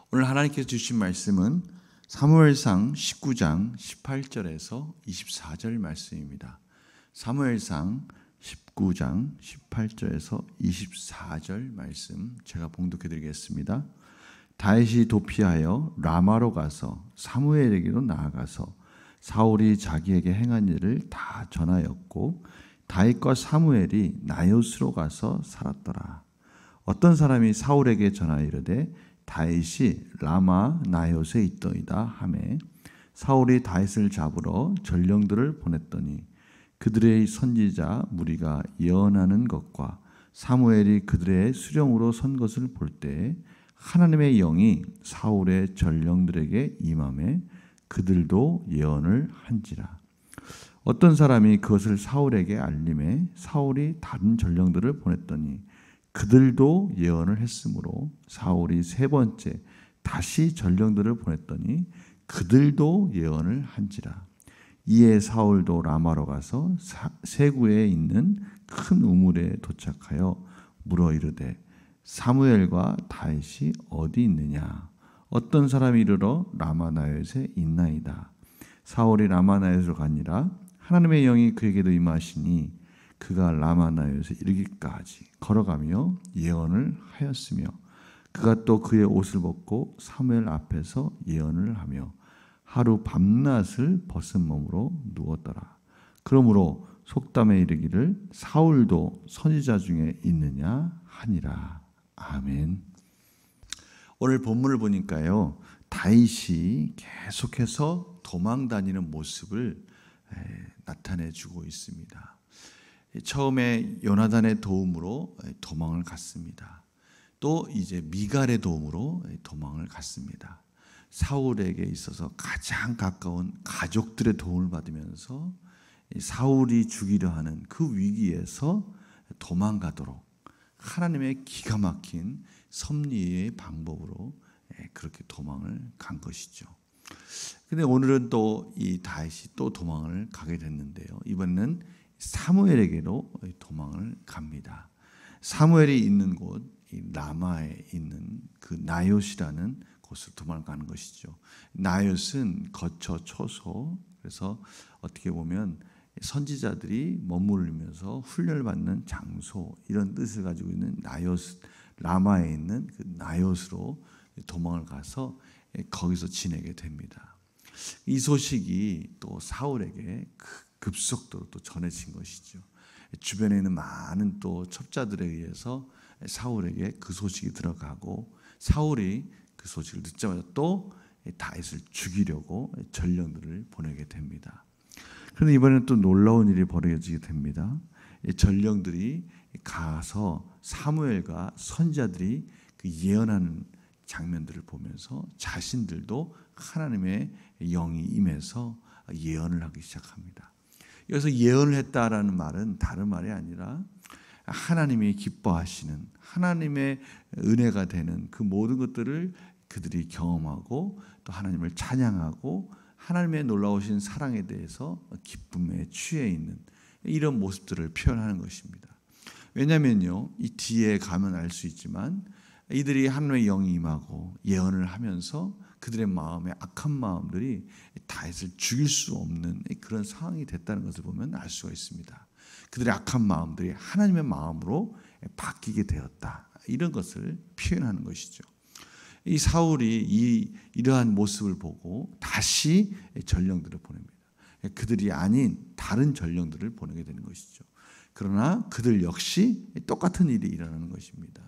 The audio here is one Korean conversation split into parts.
오늘 하나님께서 주신 말씀은 사무엘상 19장 18절에서 24절 말씀입니다. 사무엘상 19장 18절에서 24절 말씀 제가 봉독해 드리겠습니다. 다윗이 도피하여 라마로 가서 사무엘에게로 나아가서 사울이 자기에게 행한 일을 다 전하였고 다윗과 사무엘이 나요스로 가서 살았더라. 어떤 사람이 사울에게 전하여 이르되 다윗이 라마 나요스에 있더이다 하매 사울이 다윗을 잡으러 전령들을 보냈더니 그들의 선지자 무리가 예언하는 것과 사무엘이 그들의 수령으로 선 것을 볼 때 하나님의 영이 사울의 전령들에게 임하매 그들도 예언을 한지라. 어떤 사람이 그것을 사울에게 알림해 사울이 다른 전령들을 보냈더니 그들도 예언을 했으므로 사울이 세 번째 다시 전령들을 보냈더니 그들도 예언을 한지라. 이에 사울도 라마로 가서 세구에 있는 큰 우물에 도착하여 물어 이르되 사무엘과 다윗이 어디 있느냐? 어떤 사람이 이르러 라마나요스에 있나이다. 사울이 라마나요스로 가니라. 하나님의 영이 그에게도 임하시니 그가 라마나요스에 이르기까지 걸어가며 예언을 하였으며 그가 또 그의 옷을 벗고 사무엘 앞에서 예언을 하며 하루 밤낮을 벗은 몸으로 누웠더라. 그러므로 속담에 이르기를 사울도 선지자 중에 있느냐 하니라. 아멘. 오늘 본문을 보니까요, 다윗이 계속해서 도망 다니는 모습을 나타내 주고 있습니다. 처음에 요나단의 도움으로 도망을 갔습니다. 또 이제 미갈의 도움으로 도망을 갔습니다. 사울에게 있어서 가장 가까운 가족들의 도움을 받으면서 사울이 죽이려 하는 그 위기에서 도망가도록 하나님의 기가 막힌 섭리의 방법으로 그렇게 도망을 간 것이죠. 근데 오늘은 또 이 다윗이 또 도망을 가게 됐는데요. 이번에는 사무엘에게로 도망을 갑니다. 사무엘이 있는 곳, 이 라마에 있는 그 나요스라는 곳으로 도망을 가는 것이죠. 나요스는 거처 초소, 그래서 어떻게 보면 선지자들이 머무르면서 훈련을 받는 장소, 이런 뜻을 가지고 있는 나요스, 라마에 있는 그 나요스로 도망을 가서 거기서 지내게 됩니다. 이 소식이 또 사울에게 급속도로 또 전해진 것이죠. 주변에 있는 많은 또 첩자들에 의해서 사울에게 그 소식이 들어가고 사울이 그 소식을 듣자마자 또 다윗을 죽이려고 전령들을 보내게 됩니다. 그런데 이번에는 또 놀라운 일이 벌어지게 됩니다. 전령들이 가서 사무엘과 선지자들이 그 예언하는 장면들을 보면서 자신들도 하나님의 영이 임해서 예언을 하기 시작합니다. 여기서 예언을 했다라는 말은 다른 말이 아니라 하나님이 기뻐하시는, 하나님의 은혜가 되는 그 모든 것들을 그들이 경험하고 또 하나님을 찬양하고 하나님의 놀라우신 사랑에 대해서 기쁨에 취해 있는 이런 모습들을 표현하는 것입니다. 왜냐하면요, 이 뒤에 가면 알 수 있지만 이들이 하나님의 영이 임하고 예언을 하면서 그들의 마음에 악한 마음들이 다윗을 죽일 수 없는 그런 상황이 됐다는 것을 보면 알 수가 있습니다. 그들의 악한 마음들이 하나님의 마음으로 바뀌게 되었다, 이런 것을 표현하는 것이죠. 이 사울이 이러한 모습을 보고 다시 전령들을 보냅니다. 그들이 아닌 다른 전령들을 보내게 되는 것이죠. 그러나 그들 역시 똑같은 일이 일어나는 것입니다.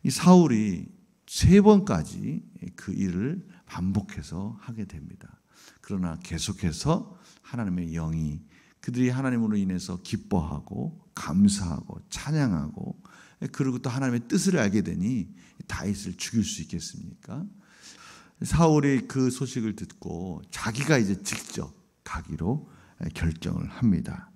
이 사울이 세 번까지 그 일을 반복해서 하게 됩니다. 그러나 계속해서 하나님의 영이 그들이 하나님으로 인해서 기뻐하고 감사하고 찬양하고 그리고 또 하나님의 뜻을 알게 되니 다윗을 죽일 수 있겠습니까? 사울이 그 소식을 듣고 자기가 이제 직접 가기로 결정을 합니다.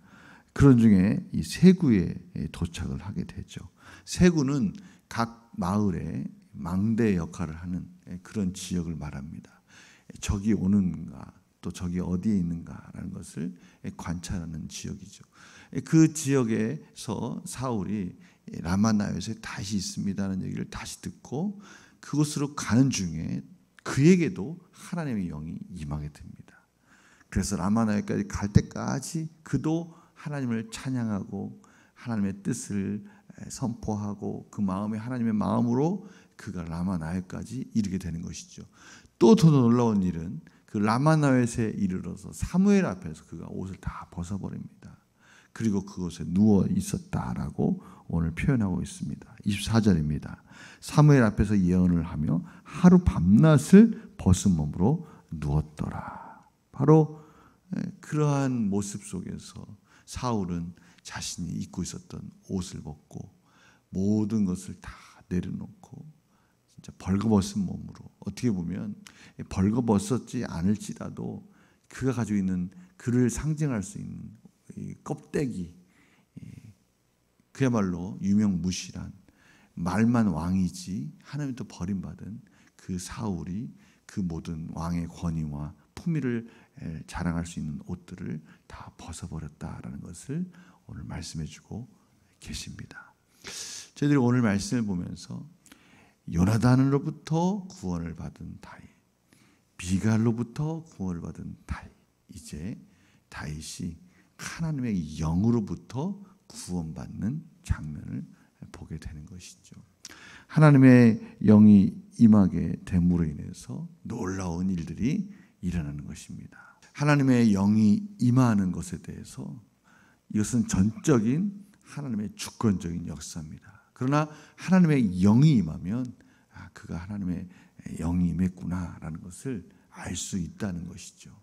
그런 중에 이 세구에 도착을 하게 되죠. 세구는 각 마을에 망대 역할을 하는 그런 지역을 말합니다. 적이 오는가 또 적이 어디에 있는가라는 것을 관찰하는 지역이죠. 그 지역에서 사울이 라마나요스에 다시 있습니다라는 얘기를 다시 듣고 그곳으로 가는 중에 그에게도 하나님의 영이 임하게 됩니다. 그래서 라마나에까지 갈 때까지 그도 하나님을 찬양하고 하나님의 뜻을 선포하고 그 마음이 하나님의 마음으로 그가 라마나에까지 이르게 되는 것이죠. 또 더 놀라운 일은 그 라마나웻에 이르러서 사무엘 앞에서 그가 옷을 다 벗어버립니다. 그리고 그곳에 누워 있었다라고 오늘 표현하고 있습니다. 24절입니다. 사무엘 앞에서 예언을 하며 하루 밤낮을 벗은 몸으로 누웠더라. 바로 그러한 모습 속에서 사울은 자신이 입고 있었던 옷을 벗고 모든 것을 다 내려놓고 진짜 벌거벗은 몸으로, 어떻게 보면 벌거벗었지 않을지라도 그가 가지고 있는 그를 상징할 수 있는 이 껍데기, 그야말로 유명무실한 말만 왕이지 하나님도 버림받은 그 사울이 그 모든 왕의 권위와 품위를 자랑할 수 있는 옷들을 다 벗어버렸다라는 것을 오늘 말씀해 주고 계십니다. 저희들이 오늘 말씀을 보면서 요나단으로부터 구원을 받은 다윗, 미갈로부터 구원을 받은 다윗, 이제 다윗이 하나님의 영으로부터 구원받는 장면을 보게 되는 것이죠. 하나님의 영이 임하게 됨으로 인해서 놀라운 일들이 일어나는 것입니다. 하나님의 영이 임하는 것에 대해서 이것은 전적인 하나님의 주권적인 역사입니다. 그러나 하나님의 영이 임하면 그가 하나님의 영이 임했구나라는 것을 알 수 있다는 것이죠.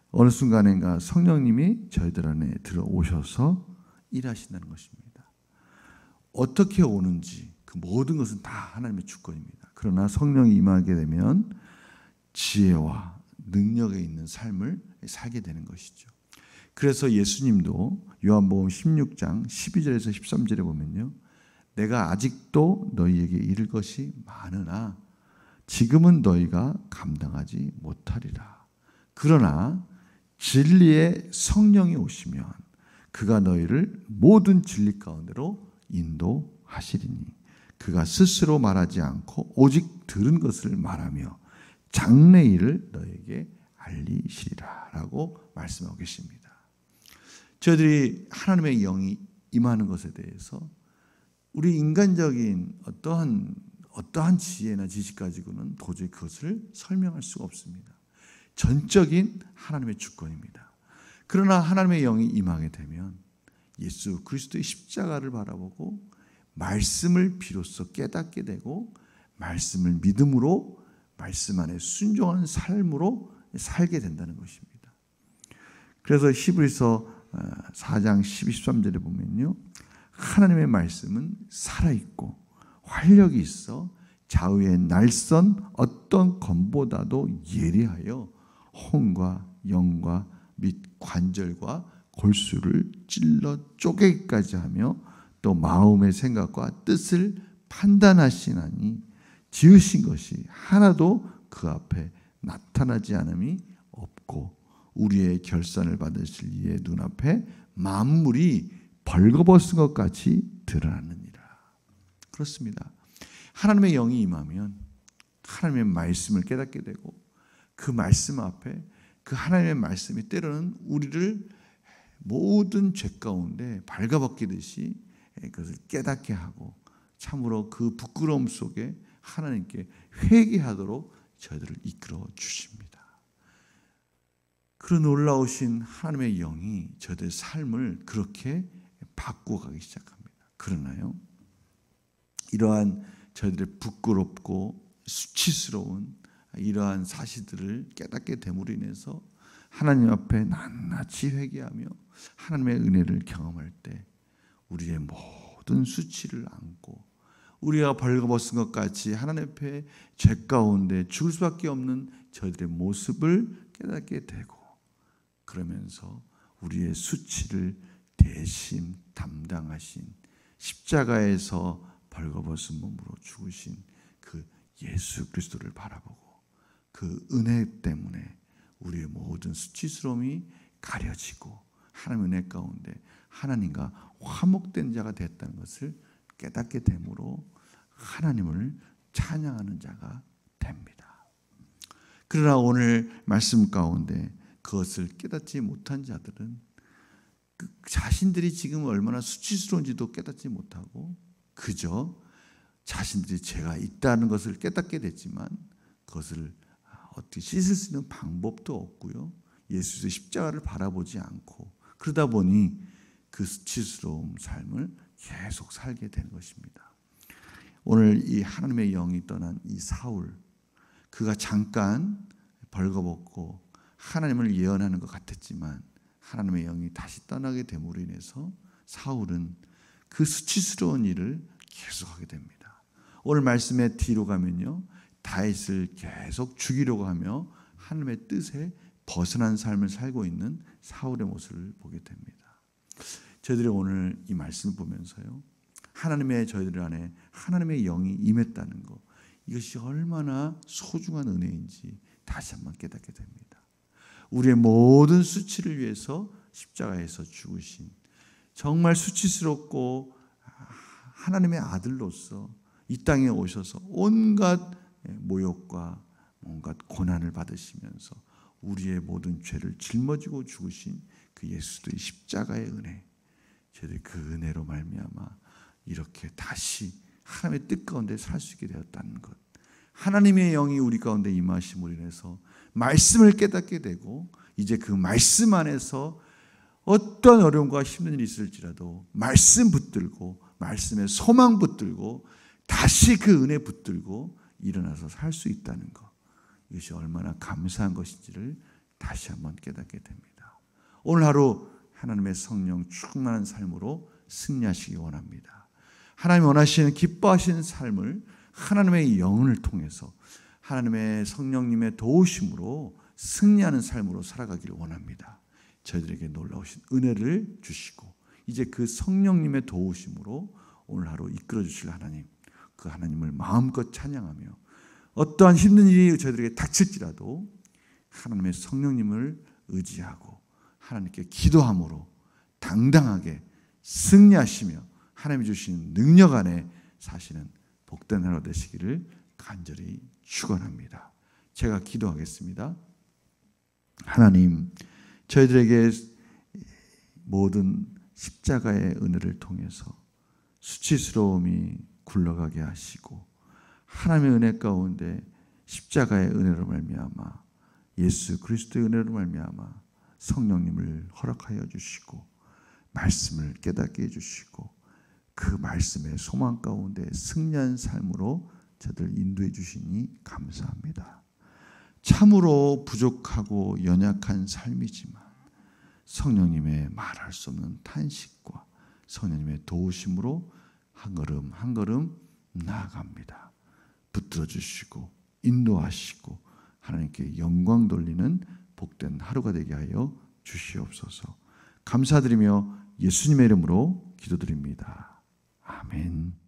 어느 순간인가 성령님이 저희들 안에 들어오셔서 일하신다는 것입니다. 어떻게 오는지 그 모든 것은 다 하나님의 주권입니다. 그러나 성령이 임하게 되면 지혜와 능력에 있는 삶을 살게 되는 것이죠. 그래서 예수님도 요한복음 16장 12절에서 13절에 보면요, 내가 아직도 너희에게 이를 것이 많으나 지금은 너희가 감당하지 못하리라. 그러나 진리의 성령이 오시면 그가 너희를 모든 진리 가운데로 인도하시리니 그가 스스로 말하지 않고 오직 들은 것을 말하며 장래 일을 너희에게 알리시리라 라고 말씀하고 계십니다. 저희들이 하나님의 영이 임하는 것에 대해서 우리 인간적인 어떠한 지혜나 지식 가지고는 도저히 그것을 설명할 수가 없습니다. 전적인 하나님의 주권입니다. 그러나 하나님의 영이 임하게 되면 예수 그리스도의 십자가를 바라보고 말씀을 비로소 깨닫게 되고 말씀을 믿음으로 말씀 안에 순종하는 삶으로 살게 된다는 것입니다. 그래서 히브리서 4장 12, 13절에 보면요, 하나님의 말씀은 살아있고 활력이 있어 좌우의 날선 어떤 검보다도 예리하여 혼과 영과 및 관절과 골수를 찔러 쪼개기까지 하며 또 마음의 생각과 뜻을 판단하시나니 지으신 것이 하나도 그 앞에 나타나지 않음이 없고 우리의 결산을 받으실 이의 눈앞에 만물이 벌거벗은 것 같이 드러나느니라. 그렇습니다. 하나님의 영이 임하면 하나님의 말씀을 깨닫게 되고 그 말씀 앞에 그 하나님의 말씀이 때로는 우리를 모든 죄 가운데 발가벗기듯이 그것을 깨닫게 하고 참으로 그 부끄러움 속에 하나님께 회개하도록 저희들을 이끌어 주십니다. 그런 놀라우신 하나님의 영이 저희들의 삶을 그렇게 바꿔가기 시작합니다. 그러나요, 이러한 저희들의 부끄럽고 수치스러운 이러한 사실들을 깨닫게 됨으로 인해서 하나님 앞에 낱낱이 회개하며 하나님의 은혜를 경험할 때 우리의 모든 수치를 안고 우리가 벌거벗은 것 같이 하나님 앞에 죄 가운데 죽을 수밖에 없는 저희들의 모습을 깨닫게 되고 그러면서 우리의 수치를 대신 담당하신 십자가에서 벌거벗은 몸으로 죽으신 그 예수 그리스도를 바라보고 그 은혜 때문에 우리의 모든 수치스러움이 가려지고 하나님의 은혜 가운데 하나님과 화목된 자가 됐다는 것을 깨닫게 되므로 하나님을 찬양하는 자가 됩니다. 그러나 오늘 말씀 가운데 그것을 깨닫지 못한 자들은 자신들이 지금 얼마나 수치스러운지도 깨닫지 못하고 그저 자신들이 죄가 있다는 것을 깨닫게 됐지만 그것을 어떻게 씻을 수 있는 방법도 없고요. 예수의 십자가를 바라보지 않고 그러다 보니 그 수치스러운 삶을 계속 살게 되는 것입니다. 오늘 이 하나님의 영이 떠난 이 사울, 그가 잠깐 벌거벗고 하나님을 예언하는 것 같았지만 하나님의 영이 다시 떠나게 됨으로 인해서 사울은 그 수치스러운 일을 계속하게 됩니다. 오늘 말씀의 뒤로 가면요, 다윗을 계속 죽이려고 하며 하나님의 뜻에 벗어난 삶을 살고 있는 사울의 모습을 보게 됩니다. 저희들이 오늘 이 말씀을 보면서요, 하나님의 저희들 안에 하나님의 영이 임했다는 것, 이것이 얼마나 소중한 은혜인지 다시 한번 깨닫게 됩니다. 우리의 모든 수치를 위해서 십자가에서 죽으신 정말 수치스럽고 하나님의 아들로서 이 땅에 오셔서 온갖 모욕과 온갖 고난을 받으시면서 우리의 모든 죄를 짊어지고 죽으신 그 예수의 십자가의 은혜, 저희들이 그 은혜로 말미암아 이렇게 다시 하나님의 뜻 가운데 살 수 있게 되었다는 것, 하나님의 영이 우리 가운데 임하심으로 인해서 말씀을 깨닫게 되고 이제 그 말씀 안에서 어떤 어려움과 힘든 일이 있을지라도 말씀 붙들고 말씀에 소망 붙들고 다시 그 은혜 붙들고 일어나서 살 수 있다는 것, 이것이 얼마나 감사한 것인지를 다시 한번 깨닫게 됩니다. 오늘 하루 하나님의 성령 충만한 삶으로 승리하시기 원합니다. 하나님 원하시는 기뻐하시는 삶을 하나님의 영을 통해서 하나님의 성령님의 도우심으로 승리하는 삶으로 살아가기를 원합니다. 저희들에게 놀라우신 은혜를 주시고 이제 그 성령님의 도우심으로 오늘 하루 이끌어 주실 하나님, 그 하나님을 마음껏 찬양하며 어떠한 힘든 일이 저희들에게 닥칠지라도 하나님의 성령님을 의지하고 하나님께 기도함으로 당당하게 승리하시며 하나님이 주신 능력 안에 사시는 복된 하루 되시기를 간절히 축원합니다. 제가 기도하겠습니다. 하나님, 저희들에게 모든 십자가의 은혜를 통해서 수치스러움이 굴러가게 하시고 하나님의 은혜 가운데 십자가의 은혜로 말미암아 예수 그리스도의 은혜로 말미암아 성령님을 허락하여 주시고 말씀을 깨닫게 해주시고 그 말씀의 소망 가운데 승리한 삶으로 저들 인도해 주시니 감사합니다. 참으로 부족하고 연약한 삶이지만 성령님의 말할 수 없는 탄식과 성령님의 도우심으로 한 걸음 한 걸음 나아갑니다. 붙들어 주시고 인도하시고 하나님께 영광 돌리는 복된 하루가 되게 하여 주시옵소서. 감사드리며 예수님의 이름으로 기도드립니다. 아멘.